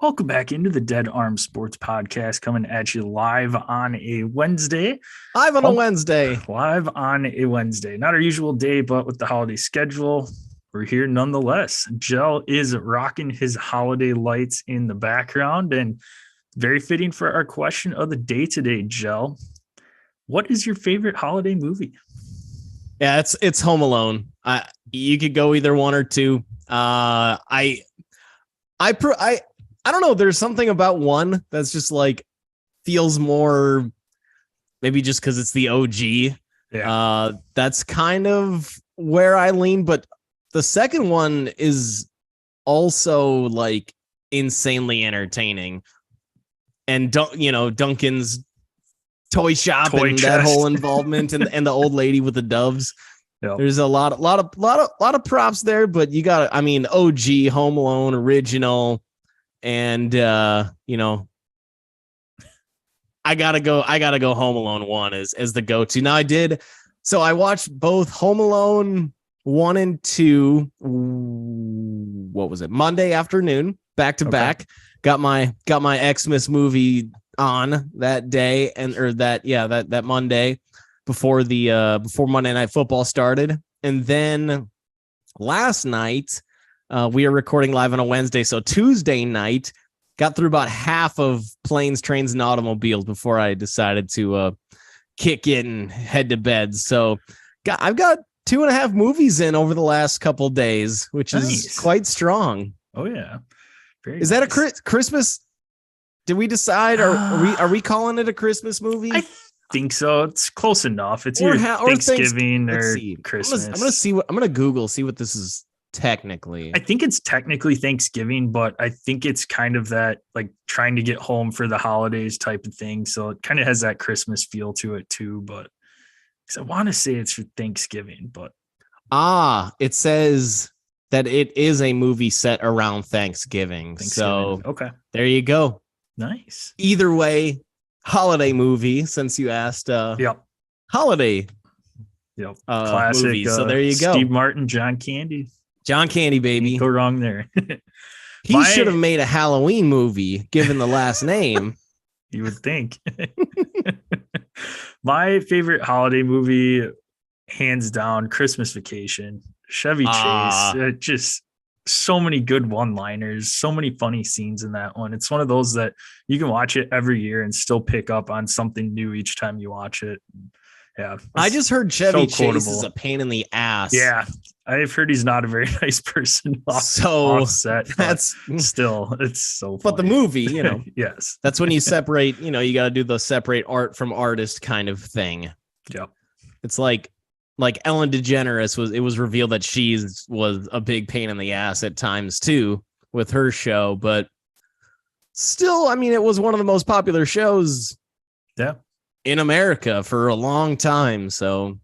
Welcome back into the Dead Arm Sports Podcast, coming at you live on a Wednesday. Live on a Wednesday. Live on a Wednesday. Not our usual day, but with the holiday schedule, we're here nonetheless. Jell is rocking his holiday lights in the background, and very fitting for our question of the day today, Jell. What is your favorite holiday movie? Yeah, it's Home Alone. You could go either one or two. I don't know. There's something about one that's just like feels more, maybe just because it's the OG. Yeah. That's kind of where I lean. But the second one is also like insanely entertaining. And Duncan's toy shop Toy and chest. that whole involvement and the old lady with the doves. Yep. There's a lot of props there, but you got, OG, Home Alone, original. And I gotta go Home Alone 1 as the go-to. Now I watched both Home Alone 1 and 2. What was it? Monday afternoon, back to back. Got my Xmas movie on that day, that Monday before before Monday Night Football started. And then last night, we are recording live on a Wednesday, so Tuesday night, got through about half of Planes, Trains, and Automobiles before I decided to kick it and head to bed. So I've got 2.5 movies in over the last couple days, which is quite strong. Oh, yeah. Is that a Christmas? Did we decide? Are we calling it a Christmas movie? I think so. It's close enough. It's either Thanksgiving or Christmas. I'm gonna Google, see what this is. Technically, I think it's technically Thanksgiving, but I think it's kind of that like trying to get home for the holidays type of thing. So it kind of has that Christmas feel to it too. But because I want to say it's for Thanksgiving, but it says that it is a movie set around Thanksgiving. So okay, there you go. Nice. Either way, holiday movie. Since you asked, holiday. Yep. Classic. Movie. So there you go. Steve Martin, John Candy. John Candy, baby. Go wrong there. He should have made a Halloween movie, given the last name. You would think. My favorite holiday movie, hands down, Christmas Vacation. Chevy Chase. Just so many good one-liners, so many funny scenes in that one. It's one of those that you can watch it every year and still pick up on something new each time you watch it. Yeah, I just heard Chevy Chase is a pain in the ass. Yeah, I've heard he's not a very nice person. Offset. That's still, it's so funny. But the movie, yes, that's when you separate. You got to do the separate art from artist kind of thing. Yep. It's like Ellen DeGeneres it was revealed that she was a big pain in the ass at times too with her show, but still, it was one of the most popular shows. Yeah. In America for a long time. So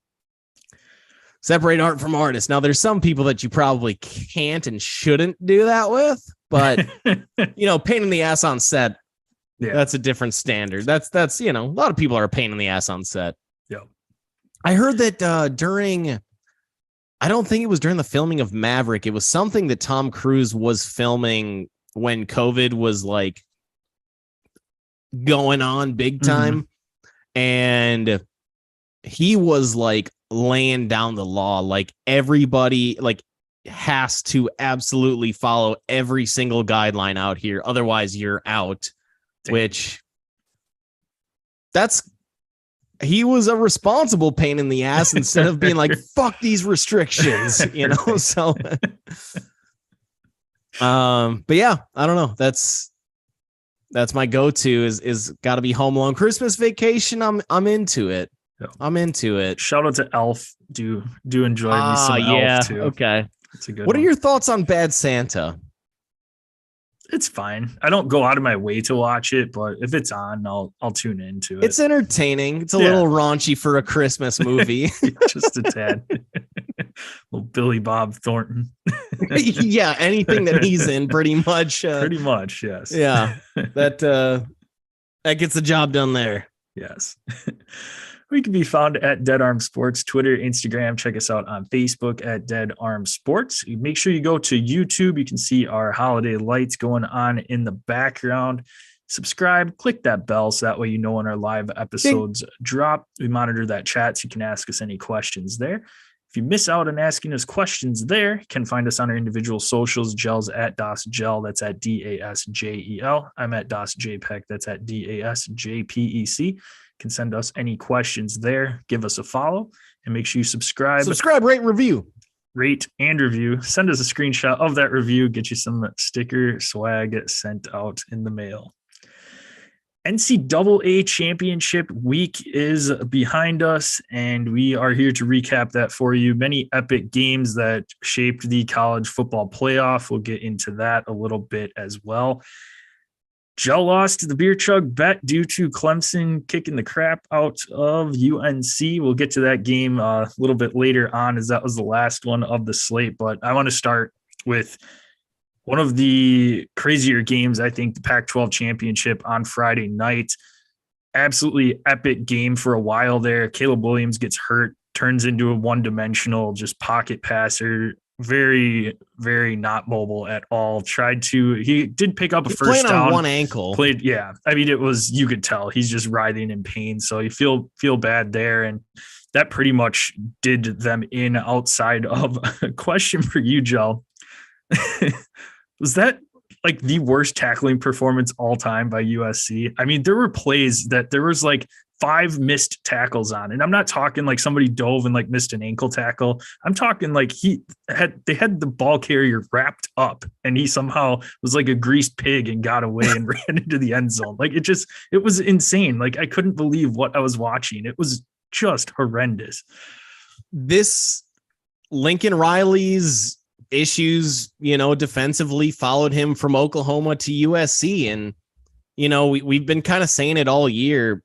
separate art from artist. Now there's some people that you probably can't and shouldn't do that with, but pain in the ass on set. Yeah. That's a different standard. That's a lot of people are a pain in the ass on set. Yeah. I heard that I don't think it was during the filming of Maverick. It was something that Tom Cruise was filming when COVID was like going on big time. Mm-hmm. And he was like laying down the law, like everybody like has to absolutely follow every single guideline out here. Otherwise you're out. Damn. Which he was a responsible pain in the ass instead of being like, fuck these restrictions, so, but yeah, I don't know. That's my go-to is got to be Home Alone. Christmas Vacation, I'm into it. Yeah. I'm into it. Shout out to Elf. Do enjoy me some Elf too. Okay. It's a good What one. Are your thoughts on Bad Santa? It's fine. I don't go out of my way to watch it, but if it's on, I'll tune into it. It's entertaining. It's a little raunchy for a Christmas movie. Just a tad. Little Billy Bob Thornton. Yeah, anything that he's in, pretty much. Pretty much, yes. Yeah, that gets the job done there. Yes. We can be found at Dead Arm Sports, Twitter, Instagram. Check us out on Facebook at Dead Arm Sports. Make sure you go to YouTube. You can see our holiday lights going on in the background. Subscribe, click that bell so that way you know when our live episodes drop. We monitor that chat so you can ask us any questions there. If you miss out on asking us questions there, you can find us on our individual socials. Gel's at DasGel, that's at DASJEL. I'm at DasJPEC, that's at DASJPEC. You can send us any questions there. Give us a follow and make sure you subscribe. Subscribe, rate, review. Rate and review. Send us a screenshot of that review. Get you some sticker swag sent out in the mail. NCAA championship week is behind us, and we are here to recap that for you. Many epic games that shaped the college football playoff. We'll get into that a little bit as well. Gel lost the beer chug bet due to Clemson kicking the crap out of UNC. We'll get to that game a little bit later on, as that was the last one of the slate. But I want to start with one of the crazier games, I think, the Pac-12 championship on Friday night. Absolutely epic game for a while there. Caleb Williams gets hurt, turns into a one-dimensional just pocket passer. Very, very not mobile at all. He did pick up a first down. On one ankle. Yeah. I mean, you could tell he's just writhing in pain. So you feel bad there. And that pretty much did them in. Outside of a question for you, Gel. Was that like the worst tackling performance all time by USC? I mean, there were plays that there was like 5 missed tackles on, and I'm not talking like somebody dove and like missed an ankle tackle. I'm talking like they had the ball carrier wrapped up and he somehow was like a greased pig and got away and ran into the end zone. Like it was insane. Like I couldn't believe what I was watching. It was just horrendous. This Lincoln Riley's issues, defensively followed him from Oklahoma to USC. And, we've been kind of saying it all year.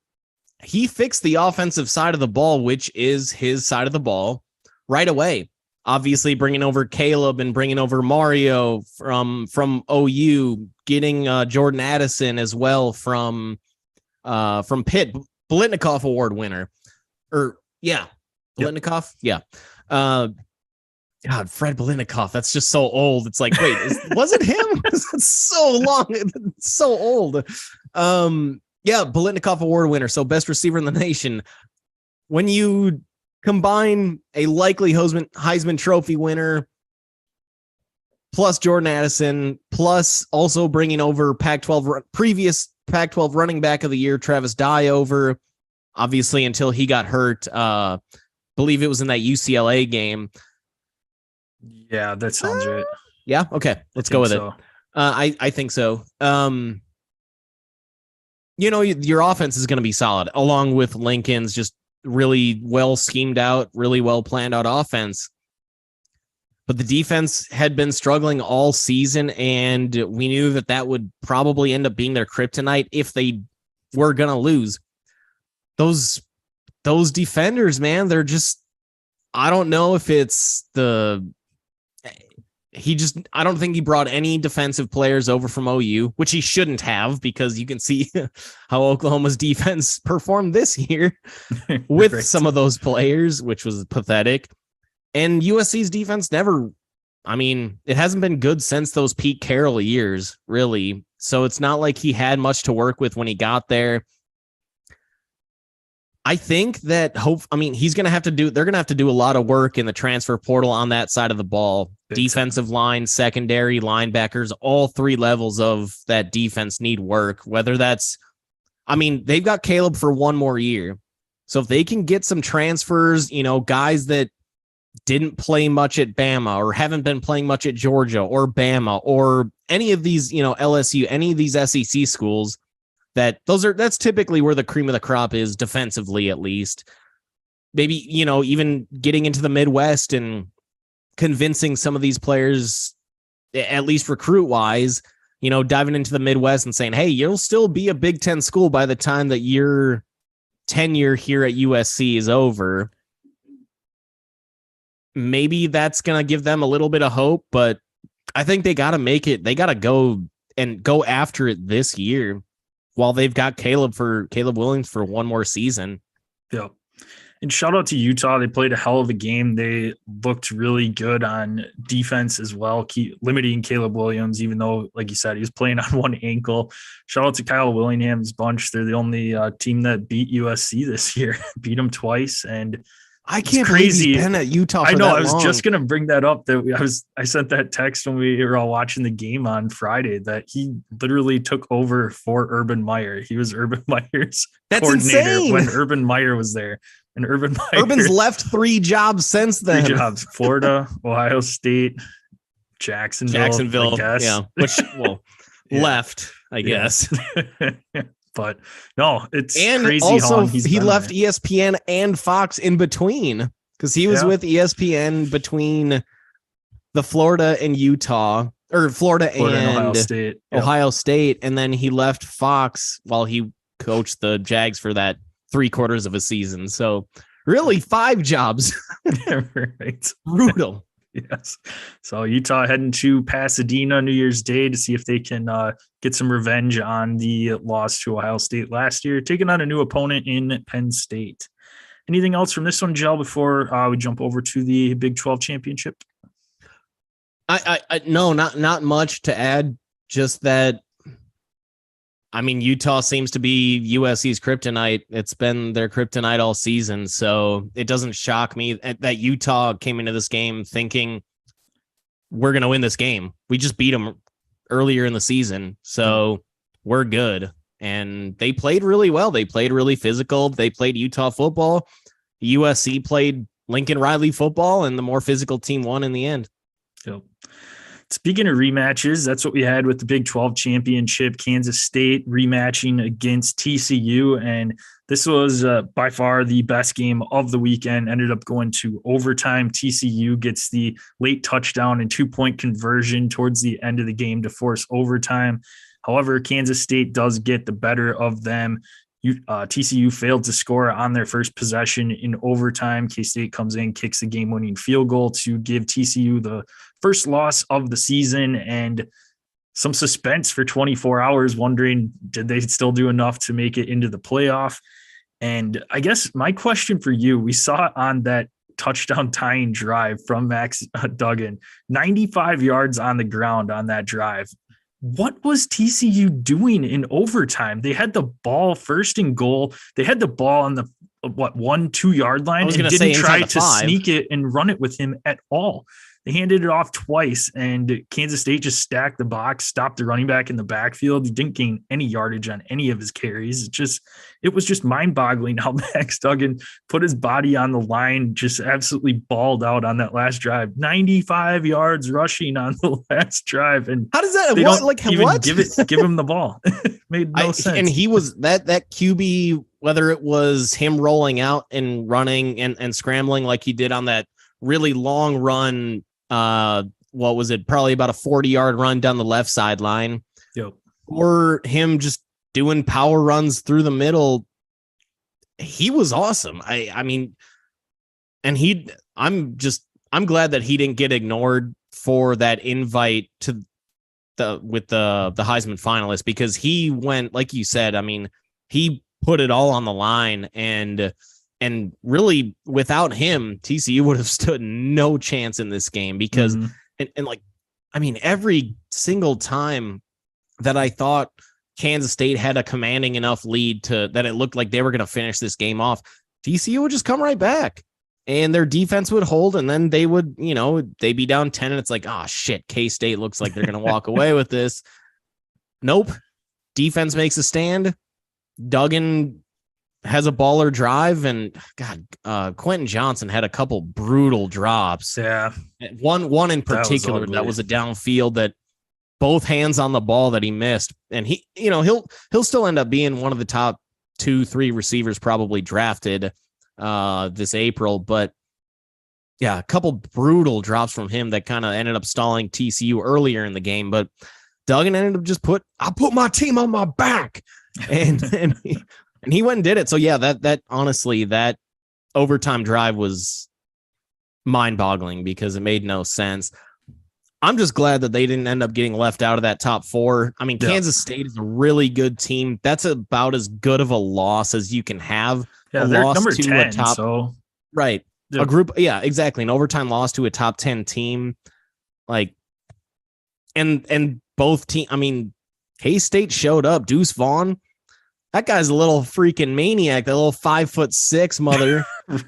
He fixed the offensive side of the ball, which is his side of the ball, right away. Obviously bringing over Caleb and bringing over Mario from OU, getting Jordan Addison as well from Pitt, Biletnikoff Award winner. Biletnikoff. Yeah. God, Fred Biletnikoff. That's just so old. It's like, wait, was it him? It's so long. It's so old. Biletnikoff Award winner. So best receiver in the nation. When you combine a likely Heisman Trophy winner plus Jordan Addison, plus also bringing over previous Pac-12 running back of the year, Travis Dye over, obviously until he got hurt. Believe it was in that UCLA game. Yeah, that sounds right. Yeah. Okay. Let's go with it. I think so. Your offense is going to be solid along with Lincoln's just really well schemed out, really well planned out offense. But the defense had been struggling all season, and we knew that would probably end up being their kryptonite if they were going to lose. Those defenders, man, they're just, I don't know if it's I don't think he brought any defensive players over from OU, which he shouldn't have, because you can see how Oklahoma's defense performed this year with Right. Some of those players, which was pathetic. And USC's defense it hasn't been good since those Pete Carroll years, really. So it's not like he had much to work with when he got there. I think that they're going to have to do a lot of work in the transfer portal on that side of the ball. Defensive line, secondary, linebackers, all 3 levels of that defense need work. Whether that's, they've got Caleb for 1 more year. So if they can get some transfers, guys that didn't play much at Bama or haven't been playing much at Georgia or Bama or any of these, LSU, any of these SEC schools, that's typically where the cream of the crop is defensively, at least. Maybe, even getting into the Midwest and convincing some of these players, at least recruit wise, diving into the Midwest and saying, hey, you'll still be a Big Ten school by the time that your tenure here at USC is over. Maybe that's going to give them a little bit of hope, but I think they got to make it. They got to go after it this year while they've got Caleb Williams for 1 more season. Yeah. And shout out to Utah. They played a hell of a game. They looked really good on defense as well, limiting Caleb Williams, even though, like you said, he was playing on one ankle. Shout out to Kyle Willingham's bunch. They're the only team that beat USC this year, beat them twice. And I can't believe he's been at Utah for I know. that I was long. just going to bring that up. I sent that text when we were all watching the game on Friday that he literally took over for Urban Meyer. He was Urban Meyer's coordinator insane. when Urban Meyer was there. And Urban's left 3 jobs since then. 3 jobs: Florida, Ohio State, Jacksonville. I guess. Yeah, which left, I guess. But no, it's and crazy. Also, he left there. ESPN and Fox in between because he was with ESPN between the Florida and Utah, or Florida and Ohio State. Ohio State, and then he left Fox while he coached the Jags for that 3/4 of a season. So really 5 jobs. Right. Brutal. Yes. So Utah heading to Pasadena New Year's Day to see if they can get some revenge on the loss to Ohio State last year, taking on a new opponent in Penn State. Anything else from this one, Jell, before we jump over to the Big 12 championship? No, not much to add. Just that, I mean, Utah seems to be USC's kryptonite. It's been their kryptonite all season. So it doesn't shock me that Utah came into this game thinking we're going to win this game. We just beat them earlier in the season. So we're good. And they played really well. They played really physical. They played Utah football. USC played Lincoln Riley football, and the more physical team won in the end. Yep. Speaking of rematches, that's what we had with the Big 12 championship. Kansas State rematching against TCU, and this was by far the best game of the weekend. Ended up going to overtime. TCU gets the late touchdown and 2-point conversion towards the end of the game to force overtime. However, Kansas State does get the better of them. TCU failed to score on their first possession in overtime. K-State comes in, kicks the game-winning field goal to give TCU the first loss of the season, and some suspense for 24 hours, wondering, did they still do enough to make it into the playoff? And I guess my question for you, we saw it on that touchdown tying drive from Max Duggan, 95 yards on the ground on that drive. What was TCU doing in overtime? They had the ball first and goal. They had the ball on the 1-2 yard line and didn't try to sneak it and run it with him at all. They handed it off twice, and Kansas State just stacked the box, stopped the running back in the backfield. He didn't gain any yardage on any of his carries. It was just mind-boggling how Max Duggan put his body on the line, just absolutely balled out on that last drive. 95 yards rushing on the last drive. And how does that give him the ball? Made no sense. And he was that QB, whether it was him rolling out and running and scrambling like he did on that really long run. What was it? Probably about a 40-yard run down the left sideline. Yep. Or him just doing power runs through the middle. He was awesome. I mean, and I'm glad that he didn't get ignored for that invite to the Heisman finalist, because he went, like you said, I mean, he put it all on the line, and really, without him, TCU would have stood no chance in this game, because, and like, I mean, every single time that I thought Kansas State had a commanding enough lead that it looked like they were going to finish this game off, TCU would just come right back, and their defense would hold, and then they would, they'd be down 10, and it's like, oh shit, K-State looks like they're going to walk away with this. Nope. Defense makes a stand. Duggan has a baller drive, and Quentin Johnson had a couple brutal drops. Yeah. One in particular that was a downfield that both hands on the ball that he missed. And he'll still end up being one of the top 2-3 receivers probably drafted this April. But yeah, a couple brutal drops from him that kind of ended up stalling TCU earlier in the game. But Duggan ended up I put my team on my back. And he went and did it. So yeah, that honestly, that overtime drive was mind-boggling because it made no sense. I'm just glad that they didn't end up getting left out of that top 4. I mean, Kansas State is a really good team. That's about as good of a loss as you can have. Yeah, a they're loss number to 10, a top, so right. A group, yeah, exactly. An overtime loss to a top 10 team. Like, and both team, I mean, K-State showed up. Deuce Vaughn, that guy's a little freaking maniac, that little 5'6" mother.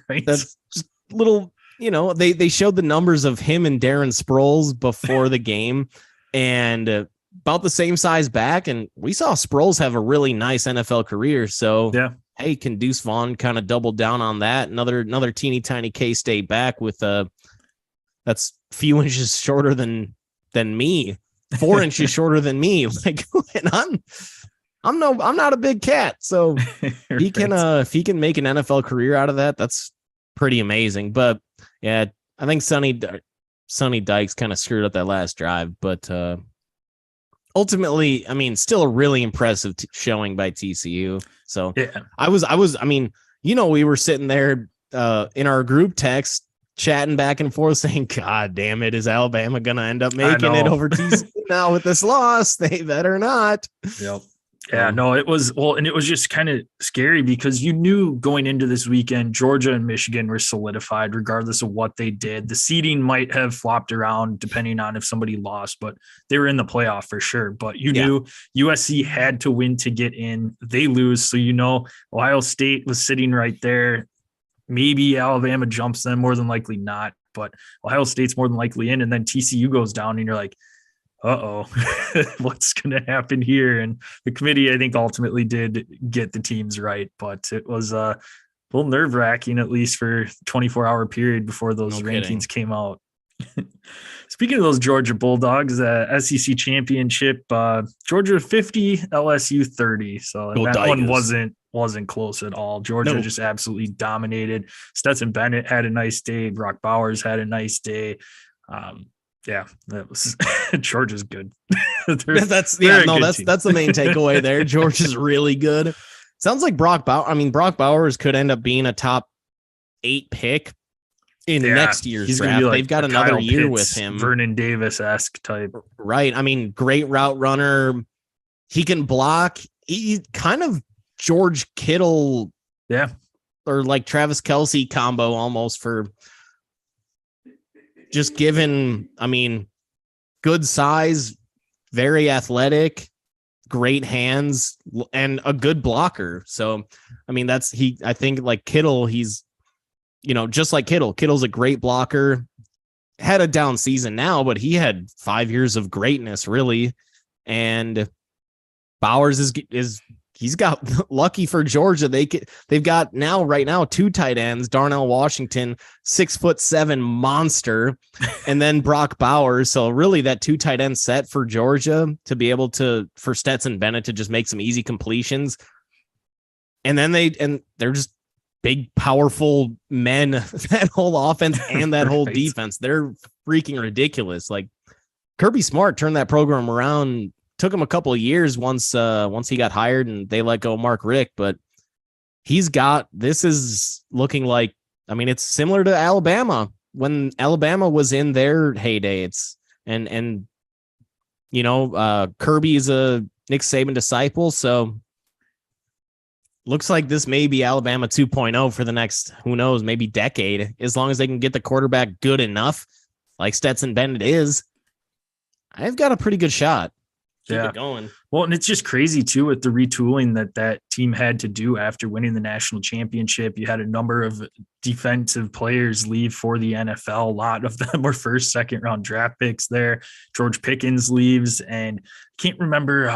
Right. That's just little, they showed the numbers of him and Darren Sproles before the game, and about the same size back. And we saw Sproles have a really nice NFL career. So yeah. Hey, can Deuce Vaughn kind of double down on that? Another teeny tiny K-State back with that's few inches shorter than me, 4 inches shorter than me. Like, and I'm not a big cat, so he can if he can make an NFL career out of that, that's pretty amazing. But yeah, I think Sonny Dykes kind of screwed up that last drive, but ultimately, I mean, still a really impressive showing by TCU. So yeah, I mean, we were sitting there in our group text chatting back and forth saying, God damn it, is Alabama going to end up making it over TCU now with this loss? They better not. Yep. Yeah, no, it was, well, and it was just kind of scary because you knew going into this weekend, Georgia and Michigan were solidified regardless of what they did. The seeding might have flopped around depending on if somebody lost, but they were in the playoff for sure. But you knew USC had to win to get in. They lose. So, Ohio State was sitting right there. Maybe Alabama jumps them, more than likely not, but Ohio State's more than likely in. And then TCU goes down and you're like, uh-oh, what's going to happen here? And the committee, I think, ultimately did get the teams right, but it was a little nerve-wracking, at least for 24-hour period before those rankings came out. Speaking of those Georgia Bulldogs, SEC championship, Georgia 50, LSU 30. So that one wasn't close at all. Georgia just absolutely dominated. Stetson Bennett had a nice day. Brock Bowers had a nice day. Yeah, that was Georgia's good. That's the main takeaway there. Georgia's really good. Sounds like Brock Bowers could end up being a top 8 pick in next year's draft. They've got another Kyle year Pitts, with him. Vernon Davis-esque type. Right. I mean, great route runner. He can block. He kind of George Kittle. Yeah. Or like Travis Kelce combo almost for just given, I mean, good size, very athletic, great hands, and a good blocker. So, I mean, I think like Kittle, he's, just like Kittle's a great blocker, had a down season now, but he had 5 years of greatness really. And Bowers he's got lucky for Georgia. They've got right now 2 tight ends, Darnell Washington, 6'7" monster, and then Brock Bowers. So really that 2 tight end set for Georgia to be able for Stetson Bennett to just make some easy completions. And then they're just big, powerful men, that whole offense and that whole defense. They're freaking ridiculous. Like Kirby Smart turned that program around. Took him a couple of years once he got hired and they let go Mark Richt, but this is looking like, I mean, it's similar to Alabama when Alabama was in their heyday. Kirby is a Nick Saban disciple. So looks like this may be Alabama 2.0 for the next, who knows, maybe decade, as long as they can get the quarterback good enough like Stetson Bennett is. I've got a pretty good shot. Keep it going. Well, and it's just crazy too with the retooling that team had to do after winning the national championship. You had a number of defensive players leave for the NFL. A lot of them were first, second round draft picks there. George Pickens leaves, and I can't remember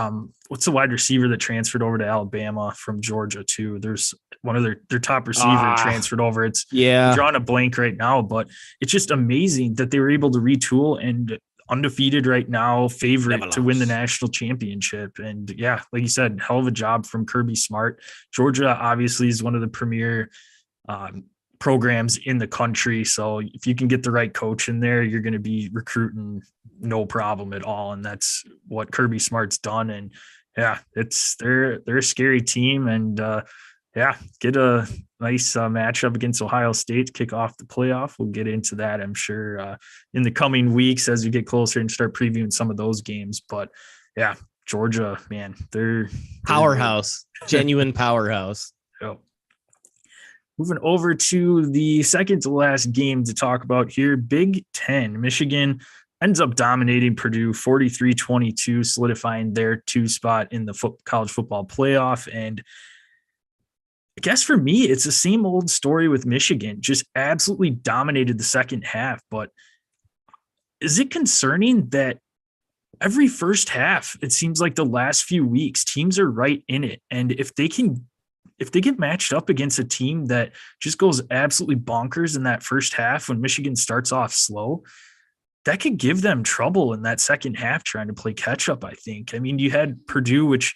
what's the wide receiver that transferred over to Alabama from Georgia too. There's one of their top receiver transferred over. I'm drawing a blank right now, but it's just amazing that they were able to retool and undefeated right now, favorite to win the national championship. And yeah, like you said, hell of a job from Kirby Smart. Georgia obviously is one of the premier programs in the country. So if you can get the right coach in there, you're going to be recruiting no problem at all. And that's what Kirby Smart's done. And yeah, they're a scary team. And yeah, get a nice matchup against Ohio State to kick off the playoff. We'll get into that, I'm sure, in the coming weeks as we get closer and start previewing some of those games. But yeah, Georgia, man, they're powerhouse, genuine powerhouse. Yep. Moving over to the second to last game to talk about here, Big Ten. Michigan ends up dominating Purdue 43-22, solidifying their 2 spot in the college football playoff. And I guess for me, it's the same old story with Michigan, just absolutely dominated the second half. But is it concerning that every first half, it seems like the last few weeks, teams are right in it? And if they get matched up against a team that just goes absolutely bonkers in that first half when Michigan starts off slow, that could give them trouble in that second half trying to play catch up, I think. I mean, you had Purdue, which,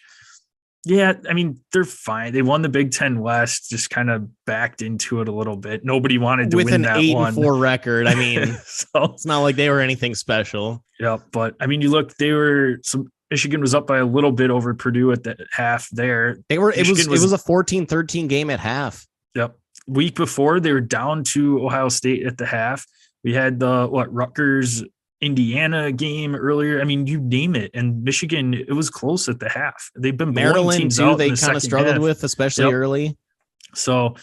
yeah, I mean, they're fine. They won the Big Ten West, just kind of backed into it a little bit. Nobody wanted to win that one. With an 8-4 record. I mean, so it's not like they were anything special. Yeah, but I mean, you look, Michigan was up by a little bit over Purdue at the half there. It was a 14-13 game at half. Yep. Week before, they were down to Ohio State at the half. We had the Rutgers Indiana game earlier. I mean, you name it. And Michigan, it was close at the half. They've been Maryland too. They kind of struggled with, especially early. So,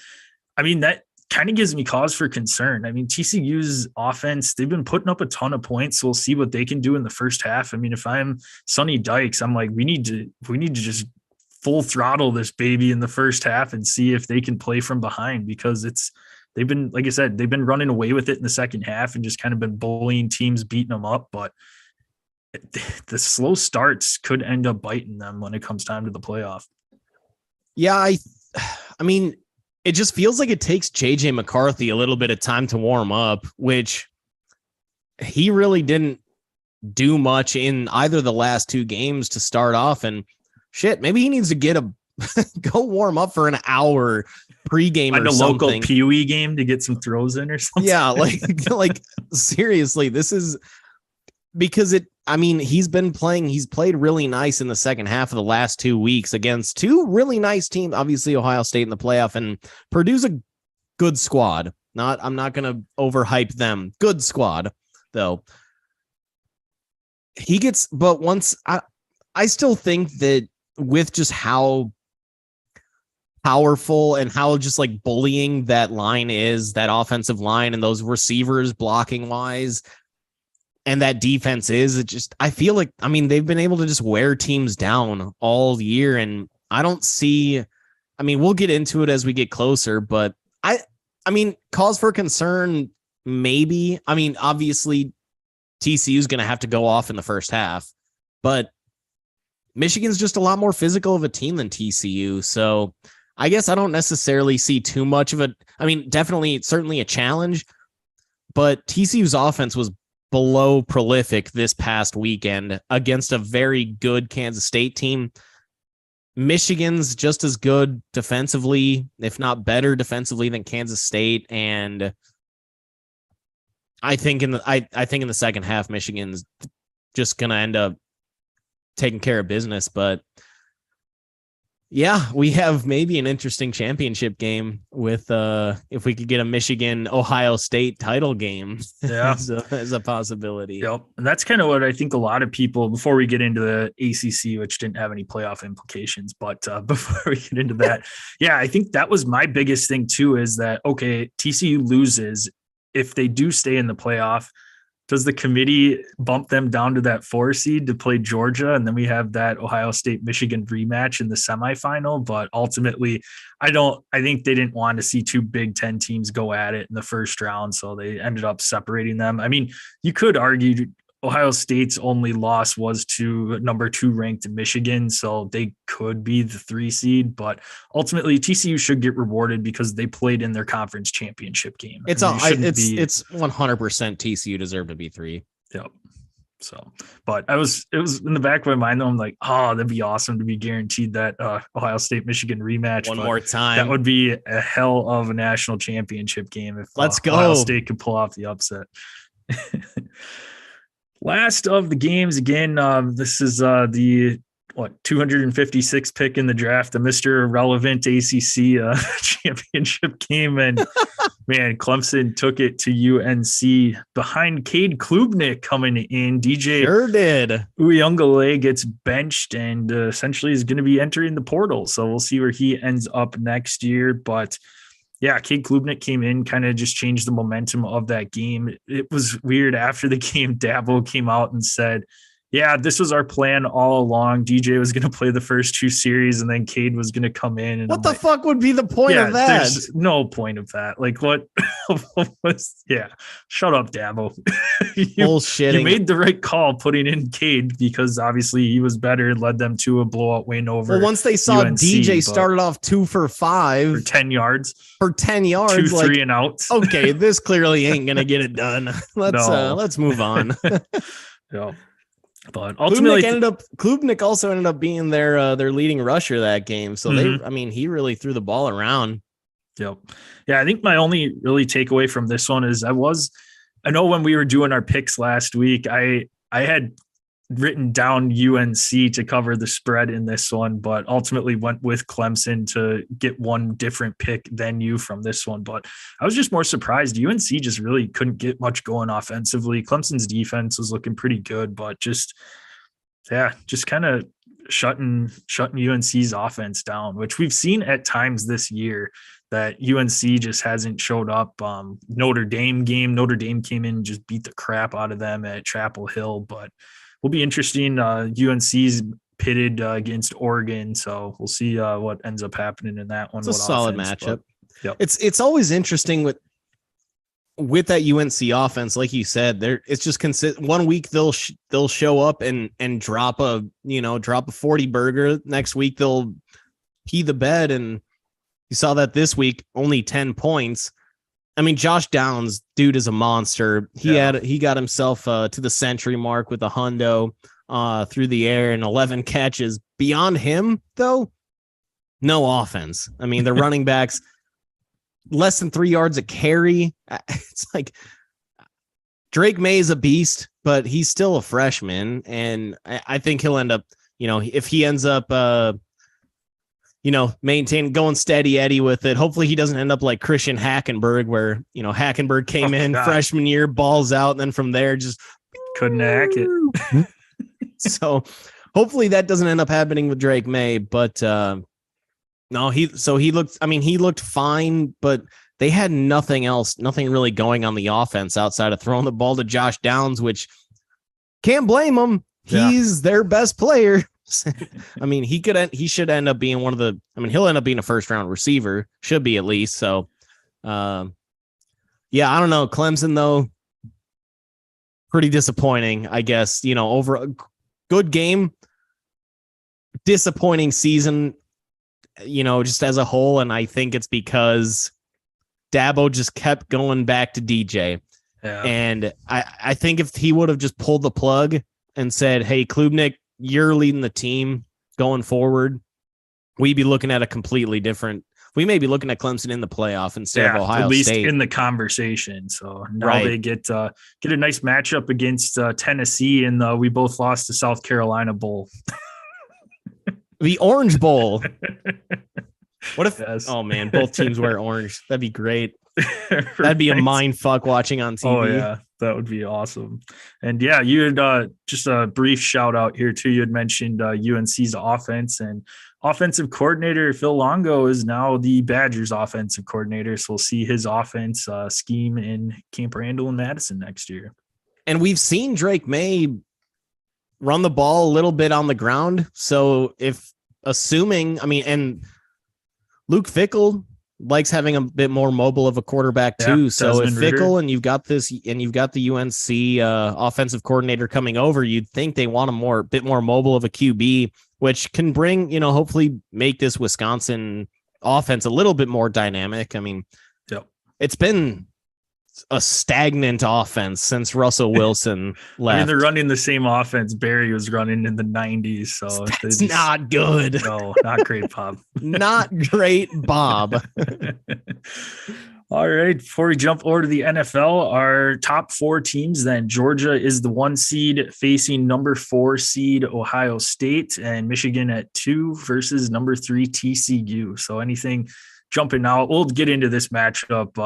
I mean, that kind of gives me cause for concern. I mean, TCU's offense, they've been putting up a ton of points. So we'll see what they can do in the first half. I mean, if I'm Sonny Dykes, I'm like, we need to just full throttle this baby in the first half and see if they can play from behind, because they've been, like I said, they've been running away with it in the second half and just kind of been bullying teams, beating them up. But the slow starts could end up biting them when it comes time to the playoff. Yeah. I mean, it just feels like it takes JJ McCarthy a little bit of time to warm up, which he really didn't do much in either the last 2 games to start off. And shit, maybe he needs to go warm up for an hour pregame or something. Local Pee Wee game to get some throws in or something. Yeah, like seriously, this is because he's played really nice in the second half of the last 2 weeks against 2 really nice teams, obviously Ohio State in the playoff, and Purdue's a good squad. I'm not going to overhype them. Good squad though. I still think that with just how powerful and how just like bullying that line is, that offensive line and those receivers blocking wise, and that defense is, I feel like, I mean, they've been able to just wear teams down all year. And we'll get into it as we get closer, but I mean, cause for concern, maybe. I mean, obviously TCU is going to have to go off in the first half, but Michigan's just a lot more physical of a team than TCU. So I guess I don't necessarily see too much of it. I mean, certainly a challenge, but TCU's offense was below prolific this past weekend against a very good Kansas State team. Michigan's just as good defensively, if not better defensively than Kansas State. And I think in the second half, Michigan's just going to end up taking care of business. But yeah, we have maybe an interesting championship game with if we could get a Michigan Ohio State title game. Yeah, as a possibility. Yep, and that's kind of what I think a lot of people, before we get into the ACC, which didn't have any playoff implications, but before we get into that, yeah, I think that was my biggest thing too. Is that okay? TCU loses. If they do stay in the playoff, does the committee bump them down to that 4 seed to play Georgia? And then we have that Ohio State Michigan rematch in the semifinal. But ultimately, I think they didn't want to see 2 Big Ten teams go at it in the first round. So they ended up separating them. I mean, you could argue Ohio State's only loss was to number 2 ranked Michigan. So they could be the 3 seed, but ultimately TCU should get rewarded because they played in their conference championship game. It's 100% TCU deserved to be 3. Yep. So, but it was in the back of my mind though. I'm like, oh, that'd be awesome to be guaranteed that Ohio State Michigan rematch one more time. That would be a hell of a national championship game if Ohio State could pull off the upset. Last of the games, again, this is the 256 pick in the draft, the Mr. Irrelevant ACC championship game. And man, Clemson took it to UNC behind Cade Klubnik coming in. DJ sure did. Uyunglele gets benched and essentially is going to be entering the portal. So we'll see where he ends up next year. But yeah, Cade Klubnik came in, kind of just changed the momentum of that game. It was weird. After the game, Dabo came out and said, yeah, this was our plan all along. DJ was going to play the first 2 series, and then Cade was going to come in. And what the fuck would be the point of that? There's no point of that. Like, what was, shut up, Dabo. Bullshitting. You made the right call putting in Cade because obviously he was better, led them to a blowout win over. Well, once they saw UNC, DJ started off 2 for 5 for 10 yards, 2, 3 and outs. Okay, this clearly ain't going to get it done. Let's move on. Yeah. But ultimately, Klubnik also ended up being their leading rusher that game. So he really threw the ball around. Yep. Yeah, I think my only really takeaway from this one is I know when we were doing our picks last week, I had written down UNC to cover the spread in this one, but ultimately went with Clemson to get one different pick than you from this one. But I was just more surprised. UNC just really couldn't get much going offensively. Clemson's defense was looking pretty good, but just kind of shutting UNC's offense down, which we've seen at times this year that UNC just hasn't showed up. Notre Dame came in and just beat the crap out of them at Chapel Hill, but will be interesting. UNC's pitted against Oregon, so we'll see what ends up happening in that one. It's a solid matchup. Yep. It's always interesting with that UNC offense, like you said. It's just one week they'll show up and drop a 40 burger. Next week they'll pee the bed, and you saw that this week, only 10 points. I mean, Josh Downs, dude, is a monster. He got himself to the century mark with a hundo through the air and 11 catches. Beyond him, though, no offense. I mean, the running backs less than 3 yards a carry. It's like Drake May is a beast, but he's still a freshman, and I think he'll end up, if he ends up maintain going steady Eddie with it. Hopefully he doesn't end up like Christian Hackenberg, where, Hackenberg came in freshman year, balls out, and then from there just couldn't hack it. So hopefully that doesn't end up happening with Drake May, but no, he looked fine, but they had nothing really going on the offense outside of throwing the ball to Josh Downs, which can't blame him. He's their best player. I mean, he should end up being he'll end up being a first round receiver, should be at least. So, I don't know. Clemson, though, pretty disappointing, I guess, over a good game, disappointing season, just as a whole. And I think it's because Dabo just kept going back to DJ. Yeah. And I think if he would have just pulled the plug and said, hey, Klubnik, you're leading the team going forward, we'd be looking at a completely different. We may be looking at Clemson in the playoff instead of Ohio at least State in the conversation. So now they get a nice matchup against Tennessee, and we both lost to South Carolina Bowl. The Orange Bowl. What if? Yes. Oh man, both teams wear orange. That'd be great. That'd be a mind fuck watching on TV. Oh yeah, that would be awesome. And yeah, you had just a brief shout out here too. You had mentioned UNC's offense, and offensive coordinator Phil Longo is now the Badgers offensive coordinator. So we'll see his offense scheme in Camp Randall and Madison next year. And we've seen Drake May run the ball a little bit on the ground. So and Luke Fickell likes having a bit more mobile of a quarterback too. Yeah, so if Fickell and you've got the UNC offensive coordinator coming over, you'd think they want a bit more mobile of a QB, which can bring, hopefully make this Wisconsin offense a little bit more dynamic. I mean, It's been a stagnant offense since Russell Wilson left. I mean, they're running the same offense Barry was running in the 90s. So it's not good. No, not great, Bob. Not great, Bob. All right. Before we jump over to the NFL, our top four teams then Georgia is the 1 seed facing number 4 seed Ohio State, and Michigan at 2 versus number 3 TCU. So anything jumping out, we'll get into this matchup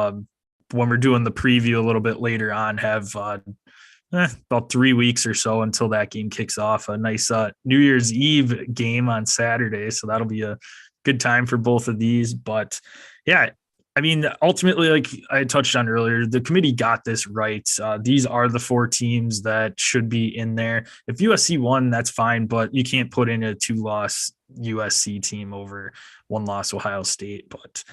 when we're doing the preview a little bit later on. Have about 3 weeks or so until that game kicks off. A nice New Year's Eve game on Saturday. So that'll be a good time for both of these. But yeah, I mean, ultimately, like I touched on earlier, the committee got this right. These are the 4 teams that should be in there. If USC won, that's fine, but you can't put in a 2-loss USC team over 1-loss Ohio State. But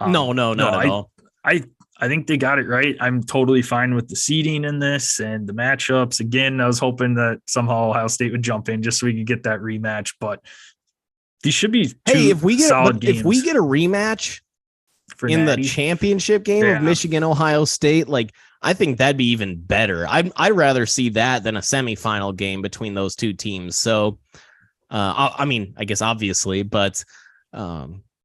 No, not at all. I think they got it right. I'm totally fine with the seeding in this and the matchups. Again, I was hoping that somehow Ohio State would jump in just so we could get that rematch. But these should be if we get solid games. If we get a rematch in the championship game of Michigan, Ohio State, like I think that'd be even better. I'd rather see that than a semifinal game between those two teams. So, I mean, I guess obviously, but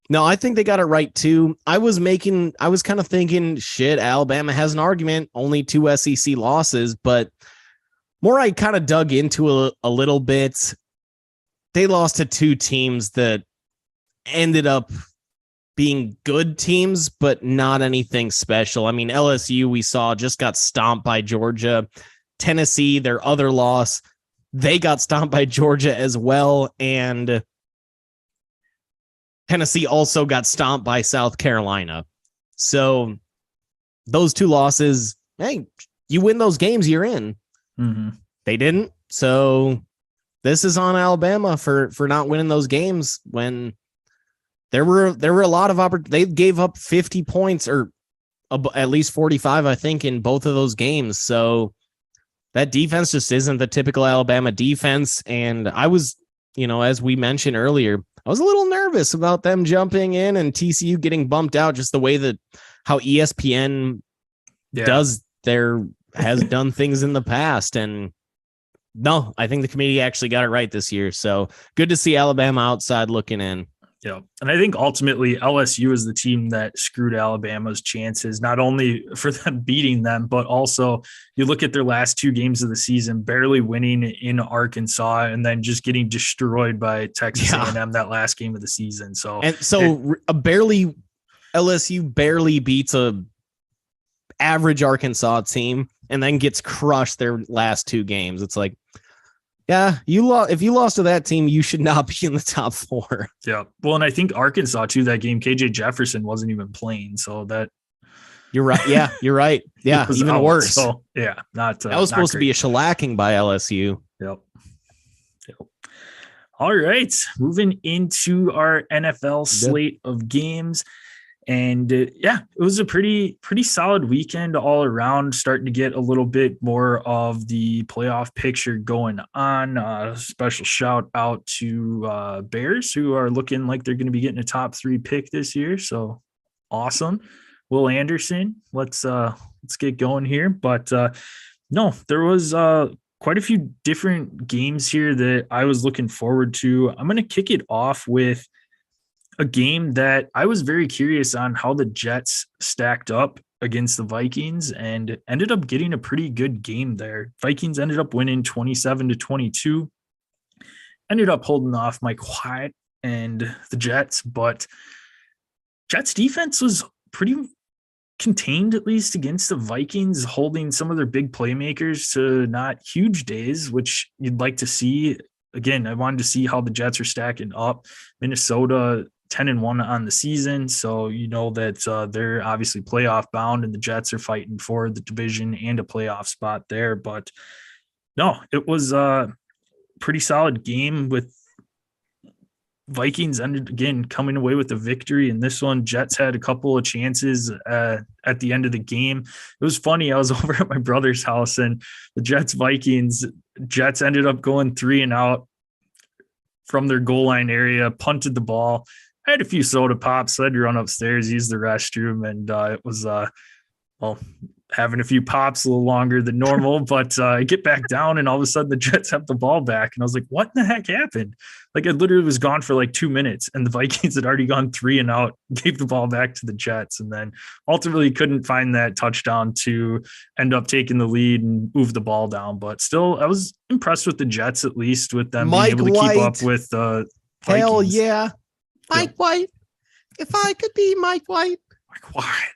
no, I think they got it right too. I was kind of thinking, shit, Alabama has an argument, only 2 SEC losses, but more I kind of dug into a little bit. They lost to 2 teams that ended up being good teams, but not anything special. I mean, LSU, we saw, just got stomped by Georgia. Tennessee, their other loss, they got stomped by Georgia as well. And Tennessee also got stomped by South Carolina. So those 2 losses, hey, you win those games, you're in. Mm-hmm. They didn't. So this is on Alabama for not winning those games when there were a lot of opportunities. They gave up 50 points or at least 45, I think, in both of those games. So that defense just isn't the typical Alabama defense. And I was, as we mentioned earlier, I was a little nervous about them jumping in and TCU getting bumped out, just the way that how ESPN has done things in the past. And no, I think the committee actually got it right this year. So good to see Alabama outside looking in. Yeah. And I think ultimately LSU is the team that screwed Alabama's chances, not only for them beating them, but also you look at their last 2 games of the season, barely winning in Arkansas and then just getting destroyed by Texas A&M that last game of the season. So LSU barely beats a average Arkansas team and then gets crushed their last 2 games. It's like, yeah, if you lost to that team, you should not be in the top 4. Yeah. Well, and I think Arkansas too, that game, KJ Jefferson wasn't even playing. So that you're right. Yeah, you're right. Yeah. Even worse. So yeah, that was supposed to be a shellacking by LSU. Yep. All right. Moving into our NFL slate of games. And it was a pretty solid weekend all around, starting to get a little bit more of the playoff picture going on. Special shout out to Bears, who are looking like they're going to be getting a top 3 pick this year. So awesome. Will Anderson, let's get going here. But no, there was quite a few different games here that I was looking forward to. I'm going to kick it off with a game that I was very curious on how the Jets stacked up against the Vikings and ended up getting a pretty good game there. Vikings ended up winning 27-22, ended up holding off Mike White and the Jets, but Jets defense was pretty contained, at least against the Vikings, holding some of their big playmakers to not huge days, which you'd like to see. Again, I wanted to see how the Jets are stacking up. Minnesota 10-1 on the season. So you know that they're obviously playoff bound and the Jets are fighting for the division and a playoff spot there. But no, it was a pretty solid game with Vikings ended again coming away with the victory. And this one, Jets had a couple of chances at the end of the game. It was funny. I was over at my brother's house and the Jets ended up going 3-and-out from their goal line area, punted the ball. I had a few soda pops, so I had to run upstairs, use the restroom, and it was having a few pops a little longer than normal, but I get back down and all of a sudden the Jets have the ball back. And I was like, what in the heck happened? Like, it literally was gone for like 2 minutes and the Vikings had already gone 3 and out, gave the ball back to the Jets, and then ultimately couldn't find that touchdown to end up taking the lead and move the ball down. But still, I was impressed with the Jets, at least with them being able to keep up with the Vikings. Hell yeah. Mike White. If I could be Mike White. Mike White.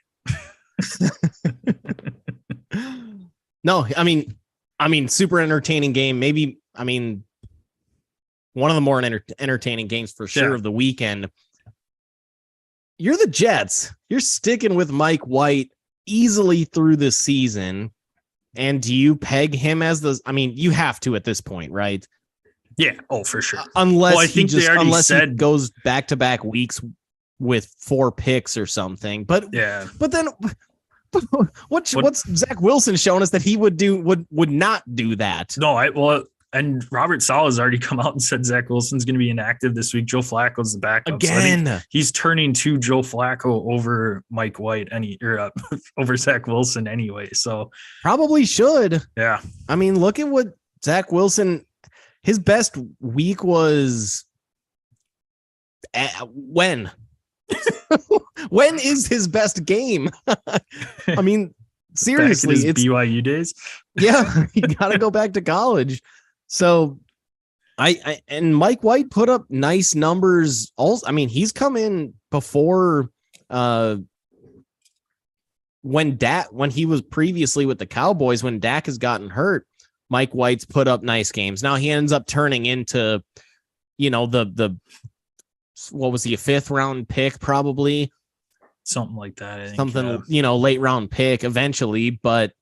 No, I mean, super entertaining game. Maybe, one of the more entertaining games for sure of the weekend. You're the Jets. You're sticking with Mike White easily through the season. And do you peg him as you have to at this point, right? Yeah. Oh, for sure. Unless he goes back-to-back weeks with 4 picks or something. But then what's Zach Wilson showing us that he would not do that? No, and Robert Saleh's already come out and said Zach Wilson's going to be inactive this week. Joe Flacco's the backup again. So he's turning to Joe Flacco over Mike White over Zach Wilson anyway. So probably should. Yeah. Look at what Zach Wilson. His best week was when? When is his best game? Seriously, it's BYU days. Yeah, you got to go back to college. So and Mike White put up nice numbers. Also, he's come in before when he was previously with the Cowboys, when Dak has gotten hurt. Mike White's put up nice games. Now he ends up turning into, the what was he, a 5th round pick, probably something like that. I think, late round pick eventually, but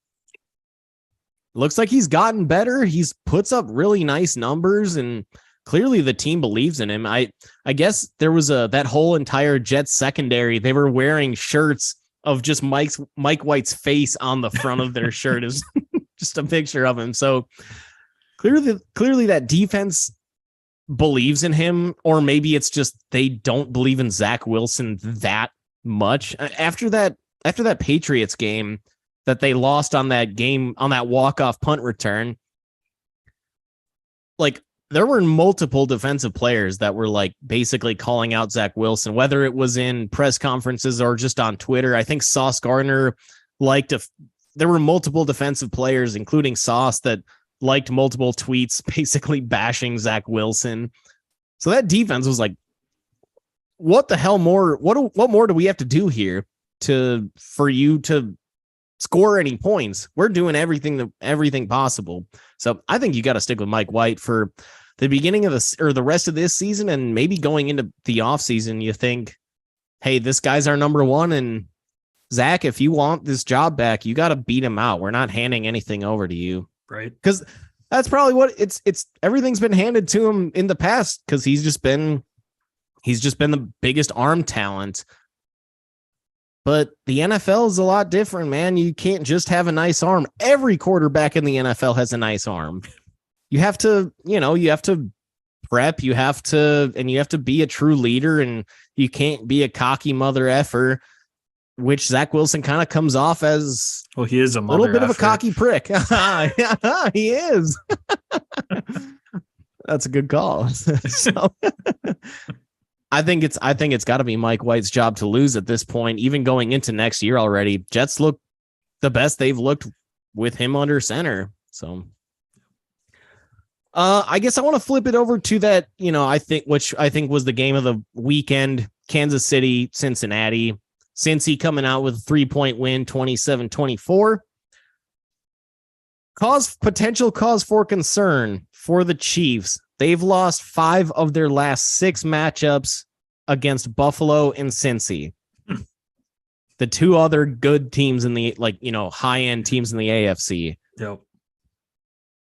looks like he's gotten better. He's puts up really nice numbers, and clearly the team believes in him. I guess there was that whole entire Jets secondary. They were wearing shirts of just Mike White's face on the front of their shirt is just a picture of him. So clearly that defense believes in him, or maybe it's just they don't believe in Zach Wilson that much. After that Patriots game that they lost on that walk-off punt return, like, there were multiple defensive players that were like basically calling out Zach Wilson, whether it was in press conferences or just on Twitter. I think Sauce Gardner there were multiple defensive players, including Sauce, that liked multiple tweets basically bashing Zach Wilson. So that defense was like, what the hell more? What more do we have to do here for you to score any points? We're doing everything possible. So I think you got to stick with Mike White for the beginning of the rest of this season, and maybe going into the offseason. You think, hey, this guy's our number one, and Zach, if you want this job back, you got to beat him out. We're not handing anything over to you. Right. Because that's probably what it's everything's been handed to him in the past, because he's just been the biggest arm talent. But the NFL is a lot different, man. You can't just have a nice arm. Every quarterback in the NFL has a nice arm. You have to prep, you have to be a true leader, and you can't be a cocky mother effer, which Zach Wilson kind of comes off as. Well, he is a little bit of a cocky prick. He is. That's a good call. So, I think it's got to be Mike White's job to lose at this point, even going into next year already. Jets look the best they've looked with him under center. So, I guess I want to flip it over to that, which I think was the game of the weekend, Kansas City, Cincinnati. Cincy coming out with a 3-point win, 27-24. Potential cause for concern for the Chiefs. They've lost 5 of their last 6 matchups against Buffalo and Cincy. The 2 other good teams in the, high-end teams in the AFC. Yep.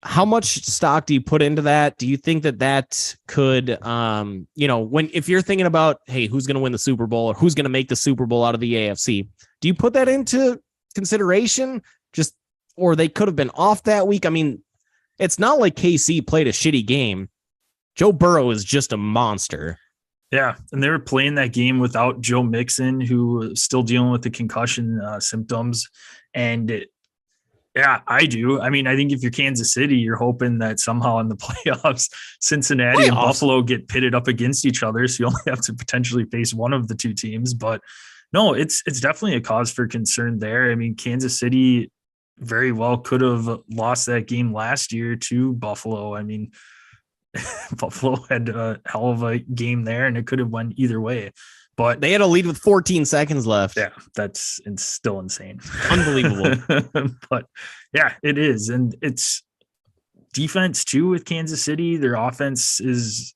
How much stock do you put into that? Do you think that could, if you're thinking about, hey, who's going to win the Super Bowl or who's going to make the Super Bowl out of the AFC? Do you put that into consideration? Or they could have been off that week? I mean, it's not like KC played a shitty game. Joe Burrow is just a monster. Yeah, and they were playing that game without Joe Mixon, who was still dealing with the concussion symptoms. And yeah, I do. I mean, I think if you're Kansas City, you're hoping that somehow in the playoffs, Cincinnati and Buffalo get pitted up against each other. So you only have to potentially face one of the two teams. But no, it's definitely a cause for concern there. I mean, Kansas City very well could have lost that game last year to Buffalo. I mean, Buffalo had a hell of a game there, and it could have went either way. But they had a lead with 14 seconds left. Yeah, it's still insane. Unbelievable. But yeah, it is. And it's defense too with Kansas City. Their offense is,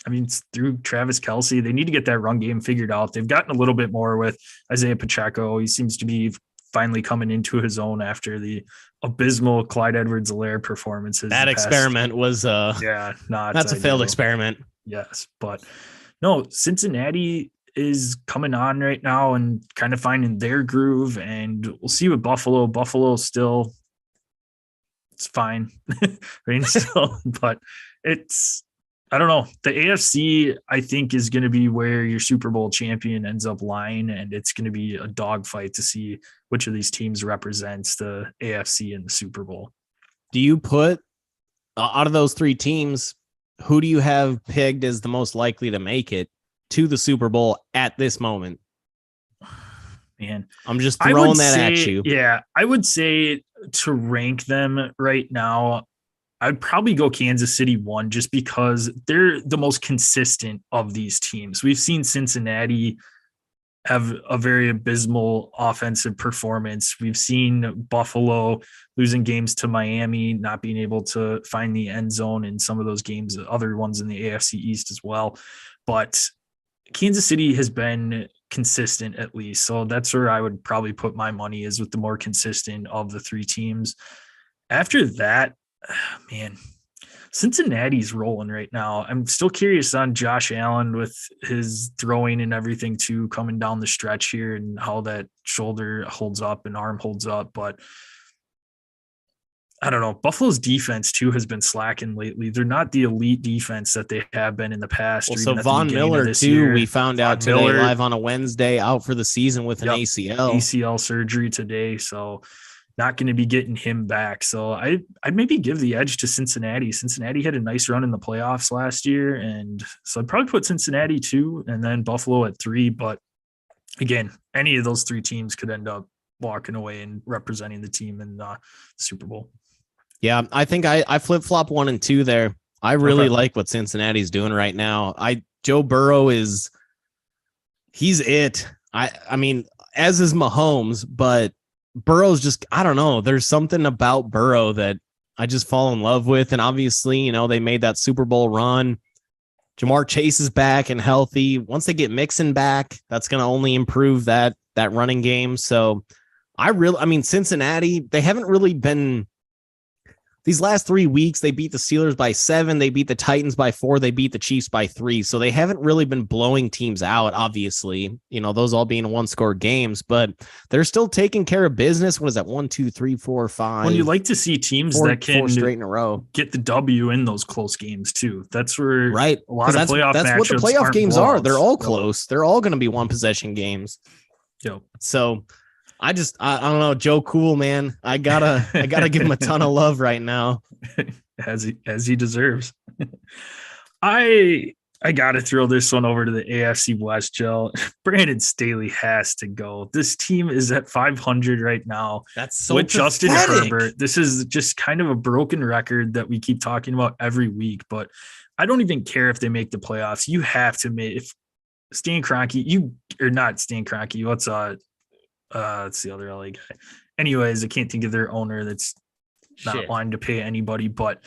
I mean, it's through Travis Kelce. They need to get that run game figured out. They've gotten a little bit more with Isaiah Pacheco. He seems to be finally coming into his own after the abysmal Clyde Edwards-Helaire performances. That experiment was that's a failed experiment. Yes, but no, Cincinnati is coming on right now and kind of finding their groove, and we'll see with Buffalo. Buffalo still, it's fine, still, but I don't know. The AFC, I think, is going to be where your Super Bowl champion ends up lying, and it's going to be a dogfight to see which of these teams represents the AFC in the Super Bowl. Do you put out of those three teams, who do you have pegged as the most likely to make it to the Super Bowl at this moment? Man, I'm just throwing that at you. Yeah, I would say to rank them right now, I'd probably go Kansas City 1 just because they're the most consistent of these teams. We've seen Cincinnati have a very abysmal offensive performance. We've seen Buffalo losing games to Miami, not being able to find the end zone in some of those games, other ones in the AFC East as well. But Kansas City has been consistent at least. So that's where I would probably put my money, is with the more consistent of the three teams. After that, man, Cincinnati's rolling right now. I'm still curious on Josh Allen with his throwing and everything too, coming down the stretch here, and how that shoulder holds up and arm holds up. But I don't know. Buffalo's defense too has been slacking lately. They're not the elite defense that they have been in the past. Well, so Von Miller too, we found out today live on a Wednesday, out for the season with an ACL surgery today. So not going to be getting him back. So I'd maybe give the edge to Cincinnati. Cincinnati had a nice run in the playoffs last year. And so I'd probably put Cincinnati 2 and then Buffalo at 3. But again, any of those three teams could end up walking away and representing the team in the Super Bowl. Yeah, I think I flip-flop 1 and 2 there. I really like what Cincinnati's doing right now. Joe Burrow he's it. I mean, as is Mahomes, but Burrow's just, I don't know. There's something about Burrow that I just fall in love with. And obviously, they made that Super Bowl run. Jamar Chase is back and healthy. Once they get Mixon back, that's going to only improve that running game. So Cincinnati, they haven't really been. These last 3 weeks, they beat the Steelers by 7. They beat the Titans by 4. They beat the Chiefs by 3. So they haven't really been blowing teams out, obviously, those all being 1-score games, but they're still taking care of business. What is that? 1, 2, 3, 4, 5. Well, you like to see teams that can 4 straight in a row get the W in those close games too. That's where a lot of playoff that's what the playoff games are. They're all close. They're all going to be 1-possession games. Yep. So I don't know, Joe Cool, man. I gotta give him a ton of love right now, as he deserves. I gotta throw this one over to the AFC West, Joe. Brandon Staley has to go. This team is at 500 right now. That's so with pathetic. Justin Herbert. This is just kind of a broken record that we keep talking about every week. But I don't even care if they make the playoffs. You have to make, if Stan Kroenke, not Stan Kroenke. What's it's the other LA guy. Anyways, I can't think of their owner that's not wanting to pay anybody, but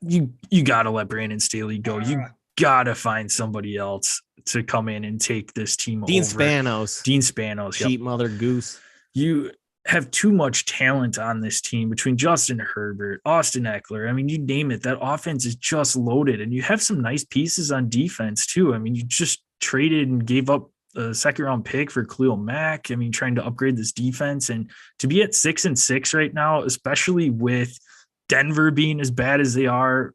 you got to let Brandon Staley go. You got to find somebody else to come in and take this team Dean over. Dean Spanos. Yep. Cheap mother goose. You have too much talent on this team between Justin Herbert, Austin Eckler. I mean, you name it. That offense is just loaded, and you have some nice pieces on defense too. I mean, you just traded and gave up a 2nd-round pick for Khalil Mack. I mean, trying to upgrade this defense, and to be at 6-6 right now, especially with Denver being as bad as they are.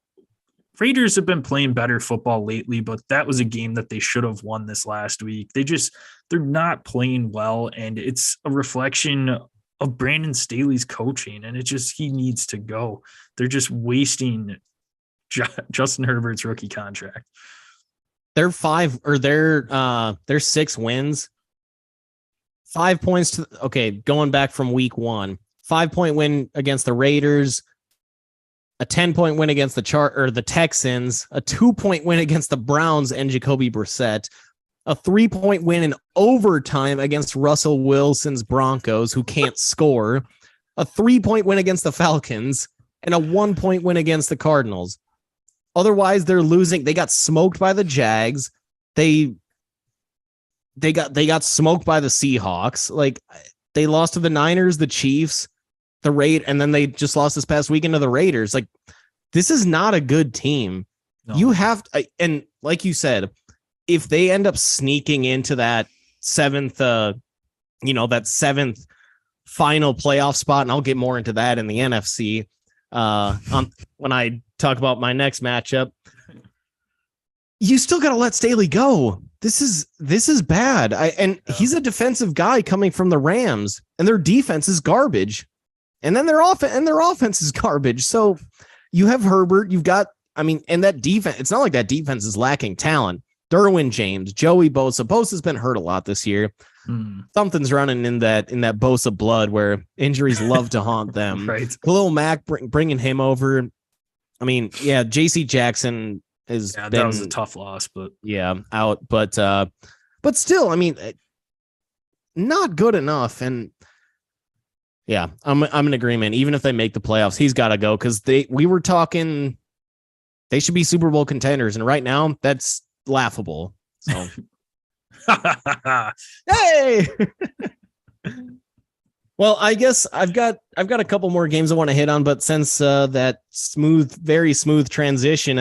Raiders have been playing better football lately, but that was a game that they should have won this last week. They're not playing well, and it's a reflection of Brandon Staley's coaching, and he needs to go. They're just wasting Justin Herbert's rookie contract. They're 6 wins. 5 points going back from week 1. 5-point win against the Raiders, a 10-point win against the Texans, a 2-point win against the Browns and Jacoby Brissett, a 3-point win in overtime against Russell Wilson's Broncos, who can't score, a 3-point win against the Falcons, and a 1-point win against the Cardinals. Otherwise, they're losing. They got smoked by the Jags. They got smoked by the Seahawks. Like, they lost to the Niners, the Chiefs, the and then they just lost this past weekend to the Raiders. Like, this is not a good team. No. You have to, and like you said, if they end up sneaking into that seventh final playoff spot, and I'll get more into that in the NFC when I talk about my next matchup, you still got to let Staley go. This is bad. He's a defensive guy coming from the Rams, and their defense is garbage. And then their offense is garbage. So you have Herbert, and that defense, it's not like that defense is lacking talent. Derwin James, Joey Bosa. Bosa's been hurt a lot this year. Something's running in that Bosa blood where injuries love to haunt them. Right. Khalil Mack bringing him over. I mean, yeah, JC Jackson that was a tough loss, but out. But still, I mean, not good enough. And yeah, I'm in agreement. Even if they make the playoffs, he's got to go, because we were talking they should be Super Bowl contenders, and right now that's laughable. So, hey. Well, I guess I've got a couple more games I want to hit on, but since that very smooth transition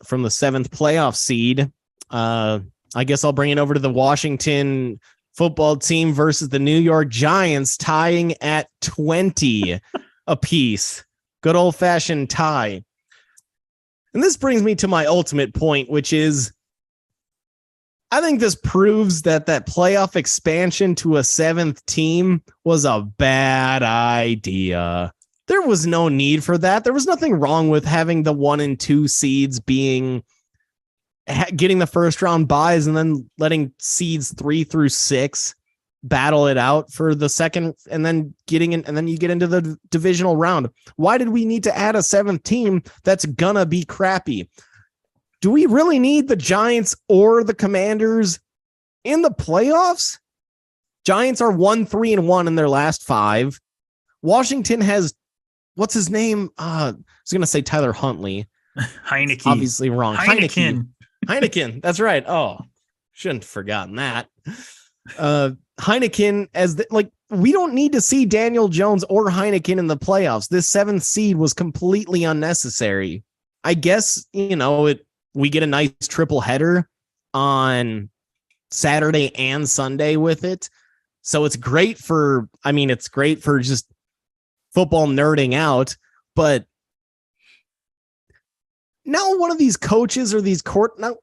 from the 7th playoff seed, I guess I'll bring it over to the Washington football team versus the New York Giants, tying at 20 apiece. Good old fashioned tie. And this brings me to my ultimate point, which is, I think this proves that playoff expansion to a 7th team was a bad idea. There was no need for that. There was nothing wrong with having the 1 and 2 seeds getting the first round buys and then letting seeds 3 through 6 battle it out for the second, and then you get into the divisional round. Why did we need to add a 7th team that's gonna be crappy? Do we really need the Giants or the Commanders in the playoffs? Giants are 1-3-1 in their last 5. Washington has, what's his name? I was going to say Tyler Huntley. Heineke. Obviously wrong. Heineken. That's right. Oh, shouldn't have forgotten that. Heineken we don't need to see Daniel Jones or Heineken in the playoffs. This 7th seed was completely unnecessary. I guess, we get a nice triple header on Saturday and Sunday with it. So it's great for just football nerding out. But now one of these coaches or these